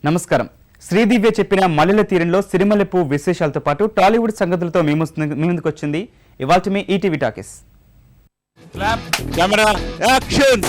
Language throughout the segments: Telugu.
నమస్కారం. శ్రీదివ్య చెప్పిన మల్లెల తీరంలో సిరిమల్లెపు విశేషాలతో పాటు టాలీవుడ్ సంగతులతో మీ ముందుకు వచ్చింది ఇవాల్టి మీ ETV talkies. Camera action.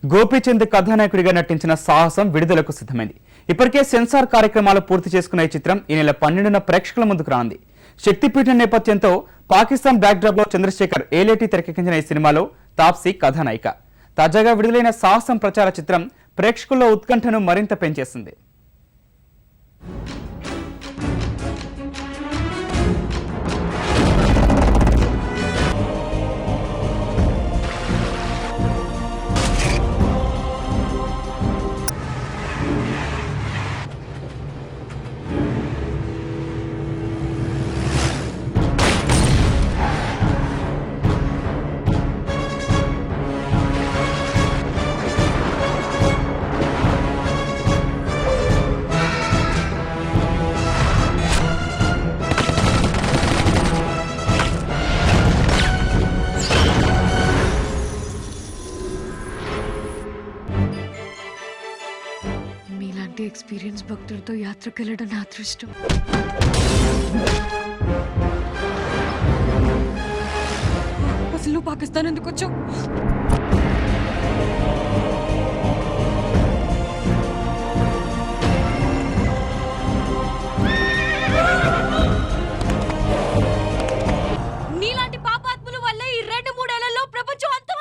Gopichand కథానాయకుడిగా నటించిన సాహసం విడుదలకు సిద్ధమైంది. ఇప్పటికే సెన్సార్ కార్యక్రమాలు పూర్తి చేసుకున్న ఈ చిత్రం ఈ నెల 12న ప్రేక్షకుల ముందుకు రానుంది. శక్తిపీఠం నేపథ్యంతో పాకిస్తాన్ బ్యాక్డ్రాప్ లో చంద్రశేఖర్ ఏలేటి తెరకెక్కించిన ఈ సినిమాలో తాప్సీ కథానాయిక. తాజాగా విడుదలైన సాహసం ప్రచార చిత్రం ప్రేక్షకుల్లో ఉత్కంఠను మరింత పెంచేసింది. ఎక్స్పీరియన్స్ భక్తులతో యాత్రకు వెళ్ళడం నా అదృష్టం. అసలు పాకిస్తాన్ ఎందుకు వచ్చావు? నీలాంటి పాపాత్ముల వల్ల ఈ 2-3 ఏళ్లలో ప్రపంచం అంతా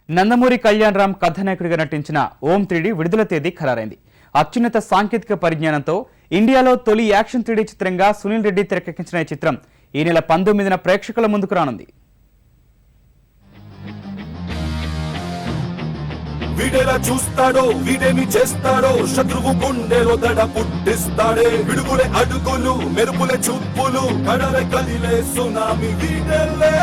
నందమూరి కళ్యాణ్ రామ్ కథానాయకుడిగా నటించిన ఓం 3D విడుదల తేదీ ఖరారైంది. అత్యున్నత సాంకేతిక పరిజ్ఞానంతో ఇండియాలో తొలి యాక్షన్ 3D చిత్రంగా సునీల్ రెడ్డి తెరకెక్కించిన ఈ చిత్రం ఈ నెల 19న ప్రేక్షకుల ముందుకు రానుంది. వీడేలా చూస్తాడో వీడేమి చేస్తాడో శత్రువు గుండెలో దడ పుట్టిస్తాడే. విడుగులే అడుగులు మెరుపులే చూపులు కడలే కదిలే సునామీ వీడేలే.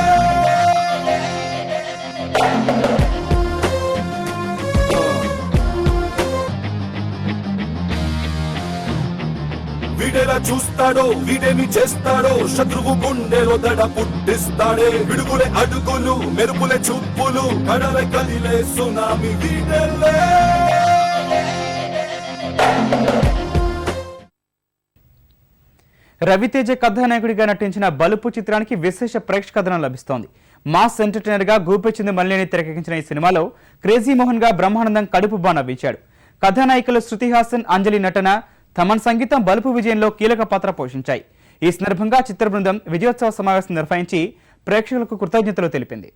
వీడేలా చూస్తాడో వీడేమి చేస్తాడో శత్రువు గుండెలో దడ పుట్టిస్తాడే. విడుగులే అడుగులు మెరుపులే చూపులు కడలే కదిలే సునామీ వీడేలే. రవితేజ కథానాయకుడిగా నటించిన బలుపు చిత్రానికి విశేష ప్రేక్షకథనం లభిస్తోంది. మాస్ ఎంటర్టైనర్ గా గోపీచంద్ మల్లేని తెరకెక్కించిన ఈ సినిమాలో క్రేజీ మోహన్ గా బ్రహ్మానందం కడుపు బా నవ్వించాడు. కథానాయికలు శృతి హాసన్, అంజలి నటన, తమన్ సంగీతం బలుపు విజయంలో కీలక పాత్ర పోషించాయి. ఈ సందర్భంగా చిత్ర బృందం విజయోత్సవ సమావేశం నిర్వహించి ప్రేక్షకులకు కృతజ్ఞతలు తెలిపింది.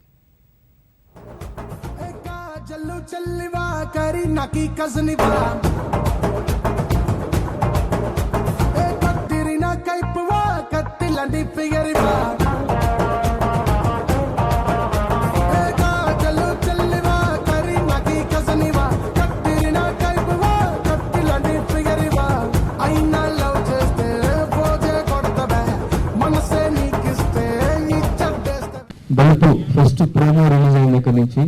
బలుపు ఫస్ట్ ప్రోమో రిలీజ్ అయిన దగ్గర నుంచి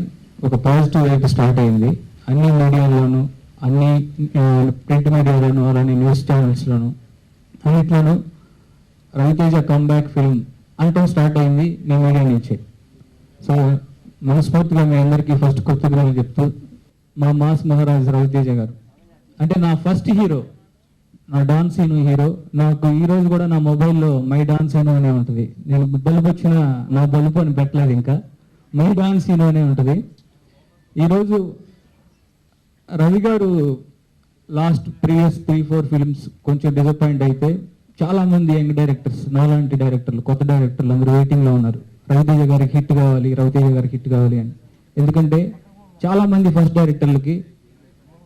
ఒక పాజిటివ్ వైపు స్టార్ట్ అయింది. అన్ని మీడియాల్లోనూ, అన్ని ప్రింట్ మీడియాలోనూ, అలానే న్యూస్ ఛానల్స్లోనూ అన్నిట్లోనూ రవితేజ కమ్బ్యాక్ ఫిల్మ్ అంటూ స్టార్ట్ అయింది మీ మీడియా నుంచే. సో మనస్ఫూర్తిగా మీ అందరికీ ఫస్ట్ కృతజ్ఞతలు చెప్తూ, మా మాస్ మహారాజ్ రవితేజ గారు అంటే నా ఫస్ట్ హీరో, నా డాన్స్ హీరో. నాకు ఈ రోజు కూడా నా మొబైల్లో మై డాన్స్ అనే ఉంటుంది. నేను బల్బు వచ్చిన నా బల్బు అని పెట్టలేదు, ఇంకా మై డాన్స్ అనే ఉంటుంది. ఈరోజు రవి గారు లాస్ట్ ప్రీవియస్ 3-4 ఫిల్మ్స్ కొంచెం డిసప్పాయింట్ అయితే చాలా మంది యంగ్ డైరెక్టర్స్ నాలాంటి డైరెక్టర్లు కొత్త డైరెక్టర్లు అందరూ వెయిటింగ్లో ఉన్నారు. రవితేజ గారికి హిట్ కావాలి, రవితేజ గారికి హిట్ కావాలి అని. ఎందుకంటే చాలా మంది ఫస్ట్ డైరెక్టర్లకి,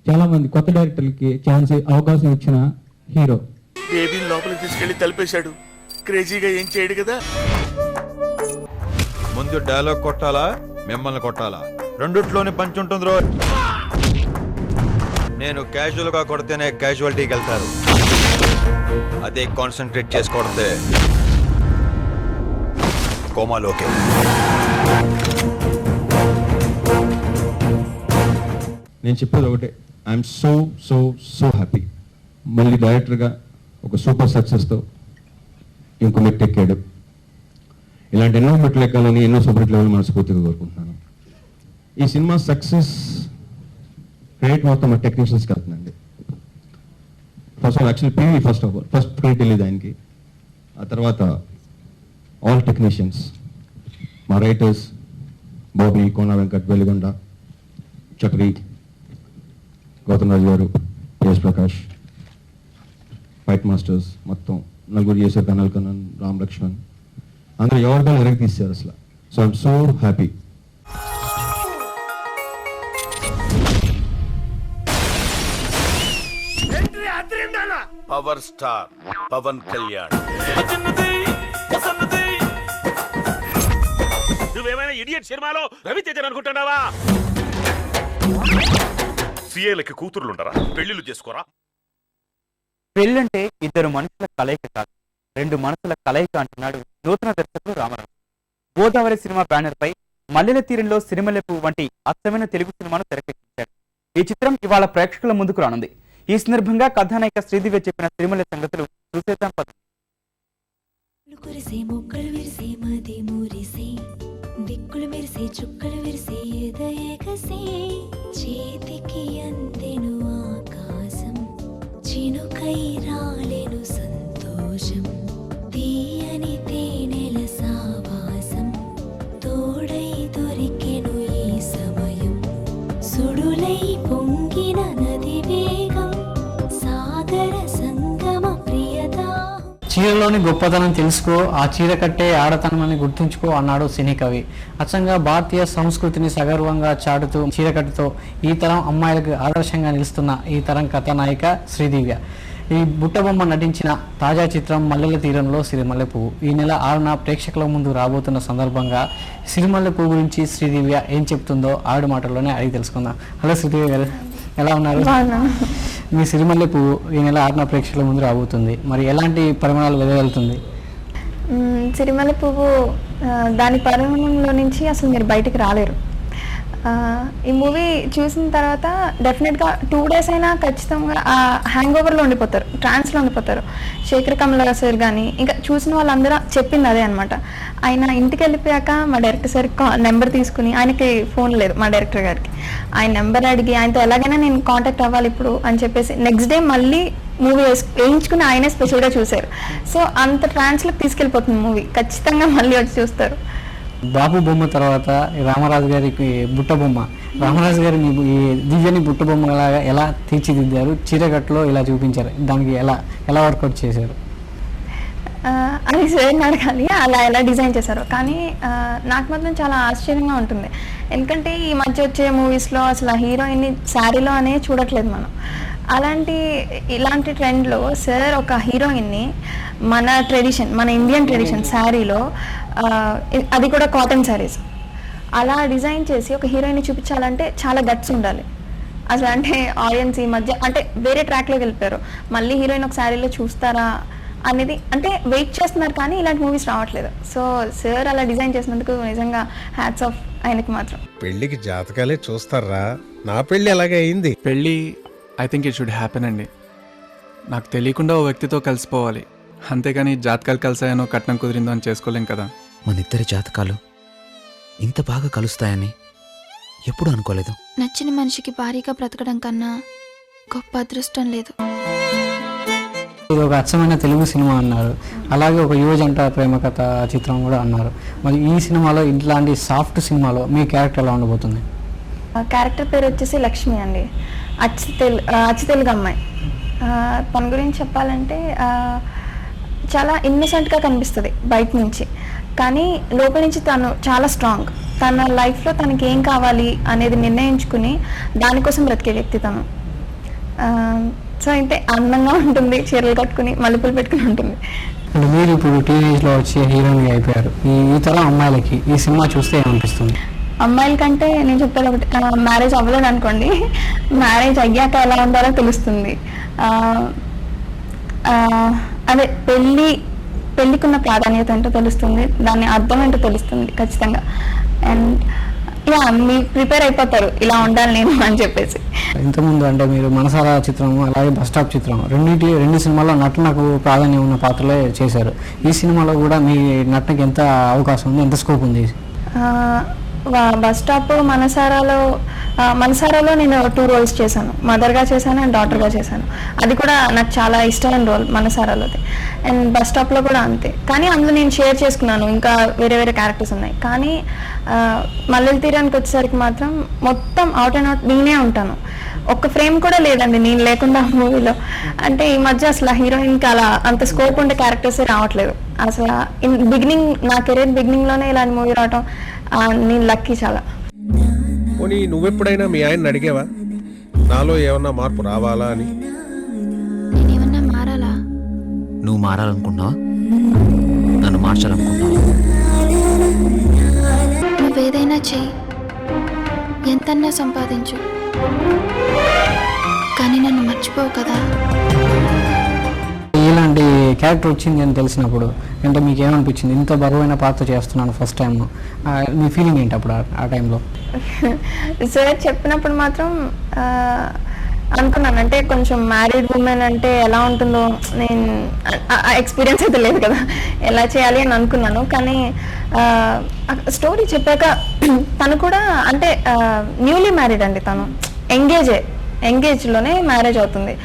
చాలా మంది కొత్త డైరెక్టర్లకి అవకాశం ఇచ్చిన హీరో. బేబీని లోపలికి తీసుకెళ్లి తలిపేశాడు. క్రేజీగా ఏం చేయడు కదా. ముందు డైలాగ్ కొట్టాలా, మిమ్మల్ని కొట్టాలా? రెండిట్లోనే పంచి ఉంటుంది రో. నేను క్యాజువల్ గా కొడితేనే క్యాజువాలిటీకి వెళ్తారు. అదే కాన్సన్ట్రేట్ చేసి కొడితే కోమాలోకే. నేను చెప్పేది ఒకటే, I'm so so so happy. మళ్ళీ డైరెక్టర్గా ఒక సూపర్ సక్సెస్తో ఇంకో మెట్టు ఎక్కాడు. ఇలాంటి ఎన్నో మెట్లు ఎక్కాలని, ఎన్నో సూపర్ హిట్ లెవెల్ మనస్ఫూర్తిగా కోరుకుంటున్నాను. ఈ సినిమా సక్సెస్ క్రెడిట్ మొత్తం మా టెక్నీషియన్స్కి వెళ్తుందండి. First actually PV first credit వెళ్ళేది ఆయనకి. ఆ తర్వాత ఆల్ టెక్నీషియన్స్, మా writers Bobby, Kona Venkat, Veligonda, Chakri, Gautham Raju garu, PS Prakash, fight masters మొత్తం నలుగురు చేశారు. కనల్ కన్నన్, రామ్ లక్ష్మణ్ అందరూ ఎవరితో వెనక్కి తీశారు అసలు. So I'm so happy. Power star Pawan Kalyan. నువ్వేమైనా ఇడియట్ సినిమాలో రవితేజ అనుకుంటున్నావా? సీఏలకి కూతురులుంటారా? పెళ్లిళ్ళు చేసుకోరా? పెళ్ళంటే ఇద్దరు మనుషుల కలయిక కాదు, రెండు మనసుల కలయిక అంటున్నాడు నూతన దర్శకుడు రామరాజు. గోదావరి సినిమా బ్యానర్ పై మల్లెల తీరంలో సిరిమల్లె పువ్వు వంటి అచ్చమైన తెలుగు సినిమాను తెరకెక్కించాడు. ఈ చిత్రం ఇవాళ ప్రేక్షకుల ముందుకు రానుంది. ఈ సందర్భంగా కథానాయిక శ్రీదివ్య చెప్పిన సిరిమల్లె సంగతులు చూసేద్దాం పద. దిక్కులు మెరిసే చుక్కలు విరిసే ఏదయకసే చేతికి అందెను ఆకాశం చినుకై రాలెను సంతోషం తీయని తేనెల సావాసం తోడై దొరికెను ఈ సమయం సుడులై పొంగిన నది వేగం సాగర సంగమ ప్రియదా. చీరలోని గొప్పతనం తెలుసుకో, ఆ చీర కట్టే ఆడతనమని గుర్తుంచుకో అన్నాడు సినీ కవి. అచ్చంగా భారతీయ సంస్కృతిని సగర్వంగా చాటుతూ చీరకట్టుతో ఈ తరం అమ్మాయిలకు ఆదర్శంగా నిలుస్తున్న ఈ తరం కథానాయిక శ్రీదివ్య. ఈ బుట్టబొమ్మ నటించిన తాజా చిత్రం మల్లెల తీరంలో సిరిమల్లె పువ్వు ఈ నెల 6న ప్రేక్షకుల ముందు రాబోతున్న సందర్భంగా సిరిమల్లె పువ్వు గురించి శ్రీదివ్య ఏం చెప్తుందో ఆవిడ మాటల్లోనే అడిగి తెలుసుకుందాం. హలో శ్రీదివ్య గారు, ఎలా ఉన్నారు? మీ సిరిమల్లె పువ్వు ఈ నెల 6న ప్రేక్షకుల ముందు రాబోతుంది, మరి ఎలాంటి పరిమాణాలు వెదజల్లుతుంది? సిరిమల్లె పువ్వు దాని పరిమాణంలో నుంచి అసలు మీరు బయటికి రాలేరు. ఈ మూవీ చూసిన తర్వాత డెఫినెట్గా 2 days అయినా ఖచ్చితంగా ఆ హ్యాంగ్ ఓవర్లో ఉండిపోతారు, ట్రాన్స్లో ఉండిపోతారు. శేఖర్ కమల సార్ కానీ ఇంకా చూసిన వాళ్ళందరూ చెప్పింది అదే అనమాట. ఆయన ఇంటికి వెళ్ళిపోయాక మా డైరెక్టర్ సార్ నెంబర్ తీసుకుని, ఆయనకి ఫోన్ లేదు మా డైరెక్టర్ గారికి, ఆయన నెంబర్ అడిగి ఆయనతో ఎలాగైనా నేను కాంటాక్ట్ అవ్వాలి ఇప్పుడు అని చెప్పేసి నెక్స్ట్ డే మళ్ళీ మూవీ వేయించుకుని ఆయనే స్పెషల్గా చూశారు. సో అంత ట్రాన్స్లోకి తీసుకెళ్ళిపోతుంది మూవీ, ఖచ్చితంగా మళ్ళీ వచ్చి చూస్తారు. బాబు బొమ్మ తర్వాత రామరాజు గారికి బుట్ట బొమ్మ, రామరాజు గారి ఈ దివ్యని బుట్ట బొమ్మలాగా ఎలా తీర్చిదిద్దారు, చీరగట్టులో ఇలా చూపించారు, దానికి ఎలా వర్కౌట్ చేశారు? అది సార్ని అడగాలి అలా ఎలా డిజైన్ చేశారు. కానీ నాకు మాత్రం చాలా ఆశ్చర్యంగా ఉంటుంది. ఎందుకంటే ఈ మధ్య వచ్చే మూవీస్లో అసలు హీరోయిన్ని శారీలో అనే చూడట్లేదు మనం. ఇలాంటి ట్రెండ్లో సార్ ఒక హీరోయిన్ని మన ట్రెడిషన్, మన ఇండియన్ ట్రెడిషన్ శారీలో, అది కూడా కాటన్ శారీస్ అలా డిజైన్ చేసి ఒక హీరోయిన్ని చూపించాలంటే చాలా గట్స్ ఉండాలి అసలు. అంటే ఆడియన్స్ ఈ మధ్య అంటే వేరే ట్రాక్లోకి వెళ్ళిపోయారు, మళ్ళీ హీరోయిన్ ఒక శారీలో చూస్తారా అనేది అంటే వెయిట్ చేస్తున్నారు, కానీ ఇలాంటి మూవీస్ రావట్లేదు. సో సార్ అలా డిజైన్ చేసినందుకు నిజంగా హ్యాట్స్ ఆఫ్ ఆయనకి మాత్రం. పెళ్ళికి జాతకాలే చూస్తారా? నా పెళ్ళి అలాగే అయింది. పెళ్ళి I think it should happen అండి. నాకు తెలియకుండా ఓ వ్యక్తితో కలిసిపోవాలి, అంతేగాని జాతకాలు కలిసాయనో కట్నం కుదిరిందో అని చేసుకోలేం కదా. మన ఇద్దరి జాతకాలు ఇంత బాగా కలుస్తాయని ఎప్పుడు అనుకోలేదు. నచ్చిన మనిషికి భారీగా బ్రతకడం కన్నా గొప్ప అదృష్టం లేదు. ఇది ఒక అచ్చమైన తెలుగు సినిమా అన్నారు, అలాగే ఒక యువ జంట ప్రేమ కథ చిత్రం కూడా అన్నారు. మరి ఈ సినిమాలో ఇట్లాంటి సాఫ్ట్ సినిమాలో మీ క్యారెక్టర్ ఎలా ఉండబోతుంది? క్యారెక్టర్ పేరు వచ్చేసి లక్ష్మి అండి. అచ్చు తెలుగు అమ్మాయి. తన గురించి చెప్పాలంటే చాలా ఇన్నోసెంట్గా కనిపిస్తుంది బయట నుంచి, కానీ లోపల నుంచి తను చాలా స్ట్రాంగ్. తన లైఫ్లో తనకి ఏం కావాలి అనేది నిర్ణయించుకుని దానికోసం బ్రతికే వ్యక్తి తను. సో అయితే అందంగా ఉంటుంది, చీరలు కట్టుకుని మల్లెపూలు పెట్టుకుని ఉంటుంది. అంటే మీరు ఇప్పుడు టీనేజ్లో వచ్చి హీరోయిన్గా అయిపోయారు. ఈ తరం అమ్మాయిలకి ఈ సినిమా చూస్తే ఏమనిపిస్తుంది? అమ్మాయిల కంటే నేను చెప్పేది ఒకటి, మ్యారేజ్ అవ్వలేదు అనుకోండి, మ్యారేజ్ అయ్యాక ఎలా ఉండాలో తెలుస్తుంది. అదే పెళ్ళికున్న ప్రాధాన్యత ఏంటో తెలుస్తుంది, దాని అర్థం ఏంటో తెలుస్తుంది ఖచ్చితంగా. అండ్ మీరు ప్రిపేర్ అయిపోతారు ఇలా ఉండాలి నేను అని చెప్పేసి. ఇంతకుముందు అంటే మీరు మనసారా చిత్రం అలాగే బస్ స్టాప్ చిత్రం రెండు సినిమాల్లో నటనకు ప్రాధాన్యం ఉన్న పాత్రలే చేశారు. ఈ సినిమాలో కూడా మీ నటనకి ఎంత అవకాశం ఉంది, ఎంత స్కోప్ ఉంది? బస్ స్టాప్ మనసారాలో నేను 2 రోల్స్ చేశాను. మదర్గా చేశాను అండ్ డాటర్గా చేశాను. అది కూడా నాకు చాలా ఇష్టమైన రోల్ మనసారాలోది. అండ్ బస్ స్టాప్లో కూడా అంతే. కానీ అందులో నేను షేర్ చేసుకున్నాను, ఇంకా వేరే క్యారెక్టర్స్ ఉన్నాయి. కానీ మల్లెల తీరానికి వచ్చేసరికి మాత్రం మొత్తం అవుట్ అండ్ అవుట్ నేనే ఉంటాను. ఒక్క ఫ్రేమ్ కూడా లేదండి నేను లేకుండా మూవీలో. అంటే ఈ మధ్య అసలు హీరోయిన్కి అలా అంత స్కోప్ ఉండే క్యారెక్టర్సే రావట్లేదు. అసలు నా కెరీర్ బిగినింగ్లోనే ఇలాంటి మూవీ రావటం నేను లక్కీ చాలా. పోనీ నువ్వెప్పుడైనా మీ ఆయన అడిగేవా నాలో ఏమన్నా మార్పు రావాలా అని? నేనేమన్నా మారాలా? నువ్వు మారాలనుకుంటున్నావా? నన్ను మార్చాలనుకుంటున్నావా? నువ్వేదైనా చెయ్యి, ఎంతన్నా సంపాదించు, కానీ నన్ను మర్చిపోవు కదా. ఇలాంటి క్యారెక్టర్ వచ్చింది అని తెలిసినప్పుడు అంటే మీకు ఏమనిపించింది? ఇంత బరువైన పాత్ర చేస్తున్నాను ఫస్ట్ టైం, మీ ఫీలింగ్ ఏంటి అప్పుడు ఆ టైంలో? సార్ చెప్పినప్పుడు మాత్రం అనుకున్నాను, అంటే కొంచెం మ్యారీడ్ ఉమెన్ అంటే ఎలా ఉంటుందో నేను ఎక్స్పీరియన్స్ అయితే లేదు కదా, ఎలా చేయాలి అని అనుకున్నాను. కానీ స్టోరీ చెప్పాక తను కూడా అంటే న్యూలీ మ్యారీడ్ అండి, తను ఎంగేజ్లోనే మ్యారేజ్ అవుతుంది.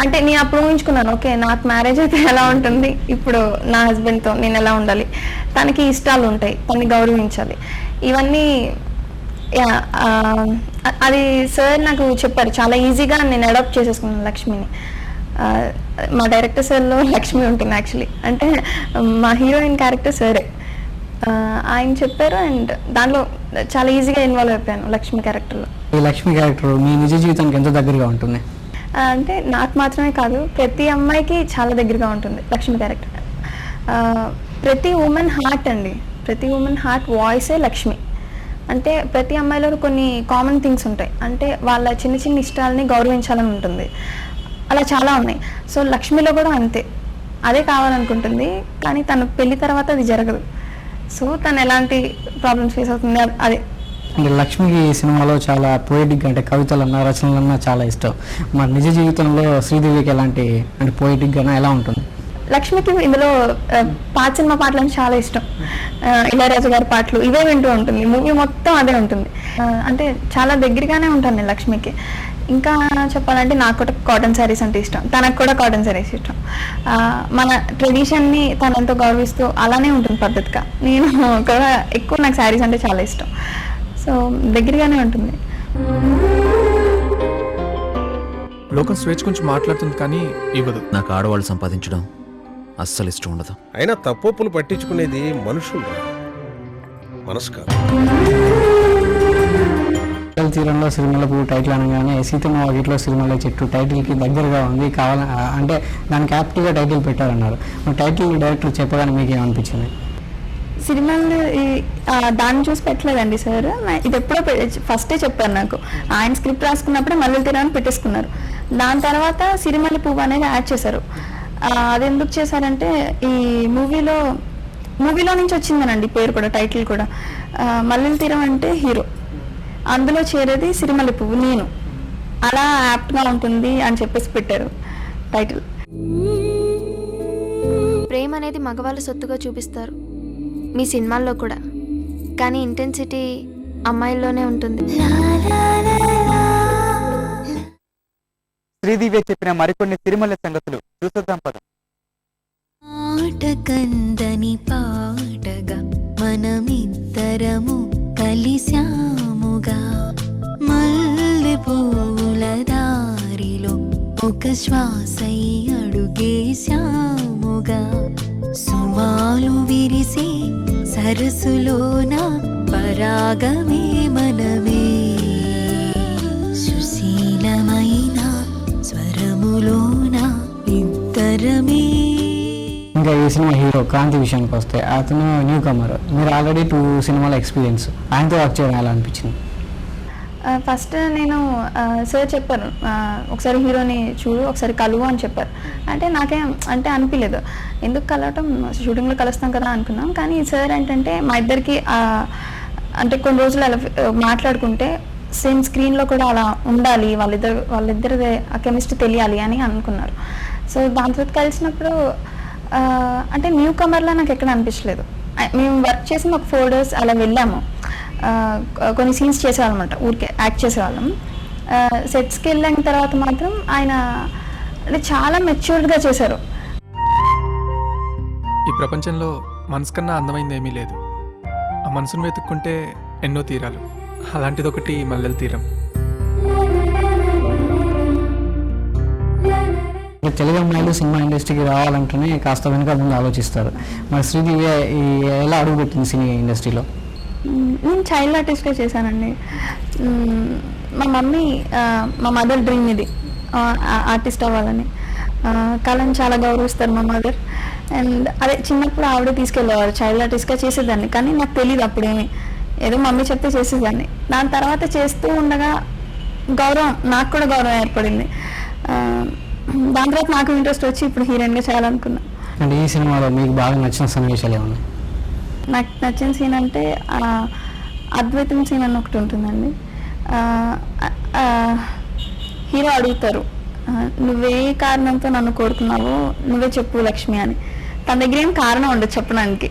అంటే నేను అప్పుడు ఊహించుకున్నాను, ఓకే నాకు మ్యారేజ్ అయితే ఎలా ఉంటుంది, ఇప్పుడు నా హస్బెండ్తో నేను ఎలా ఉండాలి, తనకి ఇష్టాలు ఉంటాయి, తనని గౌరవించాలి, ఇవన్నీ. అది సార్ నాకు చెప్పారు, చాలా ఈజీగా నేను అడాప్ట్ చేసేసుకున్నాను లక్ష్మిని. మా డైరెక్టర్ సార్లో లక్ష్మి ఉంటుంది యాక్చువల్లీ, అంటే మా హీరోయిన్ క్యారెక్టర్ సరే ఆయన చెప్పారు. అండ్ దాంట్లో చాలా ఈజీగా ఇన్వాల్వ్ అయిపోయాను లక్ష్మి క్యారెక్టర్లో. ఈ లక్ష్మి క్యారెక్టర్ మీ నిజ జీవితానికి ఎంత దగ్గరగా ఉంటుంది? అంటే నాకు మాత్రమే కాదు, ప్రతి అమ్మాయికి చాలా దగ్గరగా ఉంటుంది లక్ష్మి క్యారెక్టర్. ప్రతి ఉమెన్ హార్ట్ అండి, ప్రతి ఉమెన్ హార్ట్ వాయిసే లక్ష్మి. అంటే ప్రతి అమ్మాయిలో కొన్ని కామన్ థింగ్స్ ఉంటాయి, అంటే వాళ్ళ చిన్న ఇష్టాలని గౌరవించాలని ఉంటుంది, అలా చాలా ఉన్నాయి. సో లక్ష్మిలో కూడా అంతే, అదే కావాలనుకుంటుంది, కానీ తన పెళ్లి తర్వాత అది జరగదు. సో తను ఎలాంటి ప్రాబ్లమ్స్ ఫేస్ అవుతుంది అదే. అంటే లక్ష్మికి ఈ సినిమాలో చాలా పోయిటిక్ అంటే కవితలన్నా రచనలన్నా చాలా ఇష్టం. మరి నిజ జీవితంలో శ్రీదేవికి ఎలాంటి అంటే పోయిటిక్గా ఎలా ఉంటుంది? లక్ష్మికి ఇందులో సినిమా పాటలు చాలా ఇష్టం. ఇళయరాజా గారి పాటలు ఇవే వింటూ ఉంటుంది, మూవీ మొత్తం అదే ఉంటుంది. అంటే చాలా దగ్గరగానే ఉంటాను నేను లక్ష్మికి. ఇంకా చెప్పాలంటే నాకు కూడా కాటన్ శారీస్ అంటే ఇష్టం, తనకు కూడా కాటన్ శారీస్ ఇష్టం. మన ట్రెడిషన్ని తను ఎంతో గౌరవిస్తూ అలానే ఉంటుంది పద్ధతిగా. నేను కూడా ఎక్కువ నాకు శారీస్ అంటే చాలా ఇష్టం, సో దగ్గరగానే ఉంటుంది. లోకం స్వేచ్ఛ గురించి మాట్లాడుతుంది కానీ ఇవ్వదు. నాకు ఆడవాళ్ళు సంపాదించడం అస్సలు ఇష్టం ఉండదు. అయినా తప్పులు పట్టించుకునేది మనుషులు, మనసు కాదు. తీరంలో సిరిమల్లె పువ్వు టైటిల్ అనగానే సీతమ్మ వాకిట్లో సిరిమల్లె చెట్టు టైటిల్కి దగ్గరగా ఉంది, అంటే దానికి యాప్ట్గా టైటిల్ పెట్టారన్నారు. టైటిల్ డైరెక్టర్ చెప్పగానే మీకు ఏమనిపించింది? సిరిమల్లె దాన్ని చూసి పెట్టలేదండి సార్, ఇది ఎప్పుడో ఫస్టే చెప్పారు నాకు. ఆయన స్క్రిప్ట్ రాసుకున్నప్పుడే మల్లెల తీరాన్ని పెట్టేసుకున్నారు. దాని తర్వాత సిరిమల్లె పువ్వు అనేది యాడ్ చేశారు. అది ఎందుకు చేశారంటే ఈ మూవీలో నుంచి వచ్చిందనండి పేరు కూడా, టైటిల్ కూడా. మల్లెల తీరం అంటే హీరో, అందులో చేరేది సిరిమల్లె పువ్వు నేను, అలా యాప్ట్గా ఉంటుంది అని చెప్పేసి పెట్టారు టైటిల్. ప్రేమ అనేది మగవాళ్ళ సొత్తుగా చూపిస్తారు మీ సినిమాల్లో కూడా, కానీ ఇంటెన్సిటీ అమ్మాయిల్లోనే ఉంటుంది. శ్రీదివ్య చెప్పిన మరికొన్ని సిరిమల్లె సంగతులు చూసొద్దాం పద. కందని పాటగా మనమిద్దరము కలిశాముగా, మల్లె పూల దారిలో ఒక శ్వాసై అడుగేశాముగా సుమాలు విరిసే సరస్సులోన పరాగమే మనమే సుశీలమైన స్వరములోన ఇద్దరమే. ఇంకా ఈ సినిమా హీరో క్రాంతి విషయానికి వస్తే అతను న్యూ కమర్. మీరు ఆల్రెడీ 2 సినిమాల ఎక్స్పీరియన్స్, ఆయనతో వర్క్ చేయడం ఎలా అనిపించింది? ఫస్ట్ నేను సార్ చెప్పారు ఒకసారి హీరోని చూడు, ఒకసారి కలువు అని చెప్పారు. అంటే నాకేం అంటే అనిపించలేదు, ఎందుకు కలవటం, షూటింగ్లో కలుస్తాం కదా అనుకున్నాం. కానీ సార్ ఏంటంటే మా ఇద్దరికి అంటే కొన్ని రోజులు అలా మాట్లాడుకుంటే సేమ్ స్క్రీన్లో కూడా అలా ఉండాలి, వాళ్ళిద్దరిదే ఆ కెమిస్ట్రీ తెలియాలి అని అనుకున్నారు. సో దాని తర్వాత కలిసినప్పుడు అంటే న్యూ కమర్లా నాకు ఎక్కడ అనిపించలేదు. మేము వర్క్ చేసి ఒక 4 days అలా వెళ్ళాము, కొన్ని సీన్స్ చేసేవాళ్ళమాట, ఊరికే యాక్ట్ చేసేవాళ్ళం. సెట్స్కి వెళ్ళిన తర్వాత మాత్రం ఆయన అంటే చాలా మెచ్యూర్డ్గా చేశారు. ఈ ప్రపంచంలో మనసు కన్నా అందమైంది ఏమీ లేదు. ఆ మనసును వెతుక్కుంటే ఎన్నో తీరాలు, అలాంటిది ఒకటి మల్లెల తీరం. తెలుగు అమ్మాయిలు సినిమా ఇండస్ట్రీకి రావాలంటేనే కాస్త వెనుక ముందు ఆలోచిస్తారు. మరి శ్రీదేవి ఎలా అడుగుపెట్టింది సినీ ఇండస్ట్రీలో? నేను చైల్డ్ ఆర్టిస్ట్గా చేశానండి. మా మమ్మీ మా మదర్ డ్రీమ్ ఇది ఆర్టిస్ట్ అవ్వాలని. కళను చాలా గౌరవిస్తారు మా మదర్. అండ్ అదే చిన్నప్పుడు ఆవిడే తీసుకెళ్ళేవారు, చైల్డ్ ఆర్టిస్ట్గా చేసేదాన్ని. కానీ నాకు తెలియదు అప్పుడేమి, ఏదో మమ్మీ చెప్తే చేసేదాన్ని. దాని తర్వాత చేస్తూ ఉండగా నాకు కూడా గౌరవం ఏర్పడింది. దాని తర్వాత నాకు ఇంట్రెస్ట్ వచ్చి ఇప్పుడు హీరోయిన్గా చేయాలనుకున్నా. అంటే ఈ సినిమాలో మీకు బాగా నచ్చిన సన్నివేశాలు ఏమన్నా? నాకు నచ్చిన సీన్ అంటే అద్వైతం సీన్ అని ఒకటి ఉంటుందండి. హీరో అడుగుతారు, నువ్వే కారణంతో నన్ను కోరుకున్నావో నువ్వే చెప్పు లక్ష్మి అని. తన దగ్గర ఏం కారణం ఉండదు చెప్పడానికి,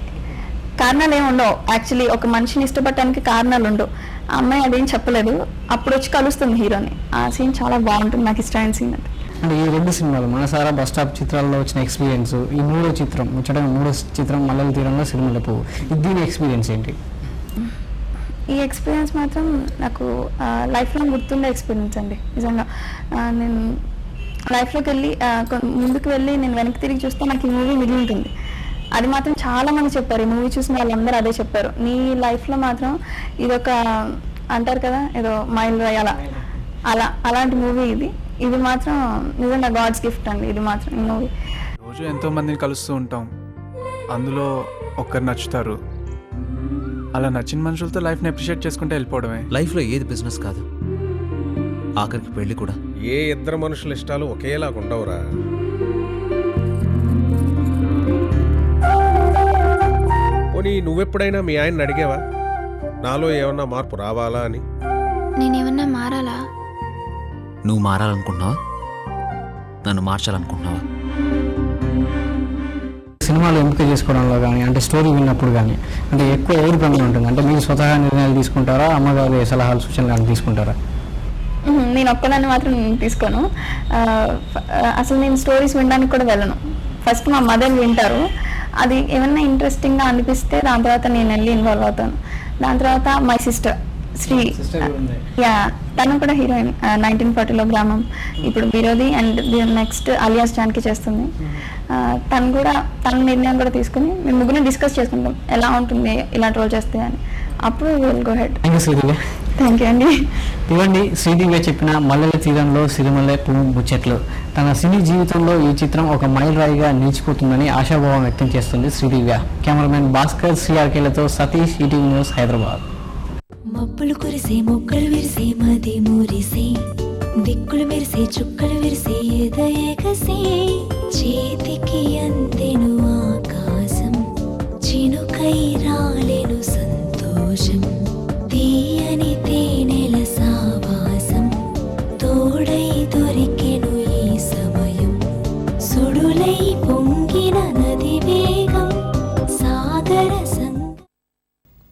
కారణాలు ఏమి ఉండవు. యాక్చువల్లీ ఒక మనిషిని ఇష్టపడటానికి కారణాలు ఉండవు. ఆ అమ్మాయి అదేం చెప్పలేదు, అప్పుడు వచ్చి కలుస్తుంది హీరోని. ఆ సీన్ చాలా బాగుంటుంది, నాకు ఇష్టమైన సీన్ అది. అంటే ఈ 2 సినిమాలు మనసారా, బస్ స్టాప్ చిత్రాల్లో వచ్చిన ఎక్స్పీరియన్స్, ఈ 3వ చిత్రం ముచ్చటగా 3వ చిత్రం మల్లెల తీరంలో సినిమాల పువ్వు, దీని ఎక్స్పీరియన్స్ ఏంటి? ఈ ఎక్స్పీరియన్స్ మాత్రం నాకు లైఫ్లో గుర్తుండే ఎక్స్పీరియన్స్ అండి. నిజంగా నేను లైఫ్లోకి వెళ్ళి ముందుకు వెళ్ళి నేను వెనక్కి తిరిగి చూస్తే నాకు ఈ మూవీ మిగిలి ఉంటుంది. అది మాత్రం చాలా మంది చెప్పారు, ఈ మూవీ చూసిన వాళ్ళందరూ అదే చెప్పారు. నీ లైఫ్లో మాత్రం ఇదొక అంటారు కదా, ఏదో మైల్ రాయాల అలాంటి మూవీ ఇది మాత్రం నిజంగా గాడ్స్ గిఫ్ట్ అండి. ఇది మాత్రం ఈ మూవీ. రోజు ఎంతో మందిని కలుస్తూ ఉంటాం, అందులో ఒక్కరు నచ్చుతారు. అలా నచ్చిన మనుషులతో లైఫ్ని అప్రిషియేట్ చేసుకుంటే వెళ్ళిపోవడమే. లైఫ్లో ఏది బిజినెస్ కాదు, ఆఖరికి పెళ్లి కూడా. ఏ ఇద్దరు మనుషుల ఇష్టాలు ఒకేలాగా ఉండవురా. పోనీ నువ్వెప్పుడైనా మీ ఆయన్ని అడిగావా, నాలో ఏమన్నా మార్పు రావాలా అని? నేనేమన్నా మారాలా? నువ్వు మారాలనుకుంటున్నావా, నన్ను మార్చాలనుకుంటున్నావా? సినిమాలు ఎంపిక చేసుకోవడంలో కానీ, అంటే స్టోరీ విన్నప్పుడు కానీ, అంటే ఎక్కువ ఎవరి పని ఉంటుంది? అంటే మీరు స్వతహా నిర్ణయాలు తీసుకుంటారా, అమ్మగారి సలహాలు సూచనలు కానీ తీసుకుంటారా? నేను ఒక్కదాన్ని మాత్రం తీసుకోను. అసలు నేను స్టోరీస్ వినడానికి కూడా వెళ్ళను. ఫస్ట్ మా మదర్ వింటారు, అది ఏమన్నా ఇంట్రెస్టింగ్గా అనిపిస్తే దాని తర్వాత నేను వెళ్ళి ఇన్వాల్వ్ అవుతాను. దాని తర్వాత మై సిస్టర్ శ్రీ, తను కూడా హీరోయిన్ 1940లో గ్రామం, ఇప్పుడు విరోధి, అండ్ నెక్స్ట్ అలియాస్ జాన్కి చేస్తుంది. తన నిర్ణయం కూడా తీసుకుని మేము ముగ్గురు డిస్కస్ చేసుకుంటాం ఎలా ఉంటుంది ఇలాంటి రోల్ చేస్తే అని. అప్పుడు will go head. Thank you అండి. ఇవ్వండి శ్రీదివ్య చెప్పిన మల్లెల తీరంలో సిరిమల్లె పువ్వు ముచ్చట్లు. తన సినీ జీవితంలో ఈ చిత్రం ఒక మైలురాయిగా నిలిచిపోతుందని ఆశాభావం వ్యక్తం చేస్తుంది శ్రీదివ్య. కెమెరామెన్ భాస్కర్, శ్రీఆర్కేలతో సతీష్, ఈటీవీ న్యూస్, హైదరాబాద్. మబ్బులు కురిసే మొక్కలు విరిసే మది మురిసే దిక్కులు మెరిసే చుక్కలు విరిసే ఎదయగసే చేతికి అందెను ఆకాశం చినుకై రాలెను సంతోషం తీయని తేనె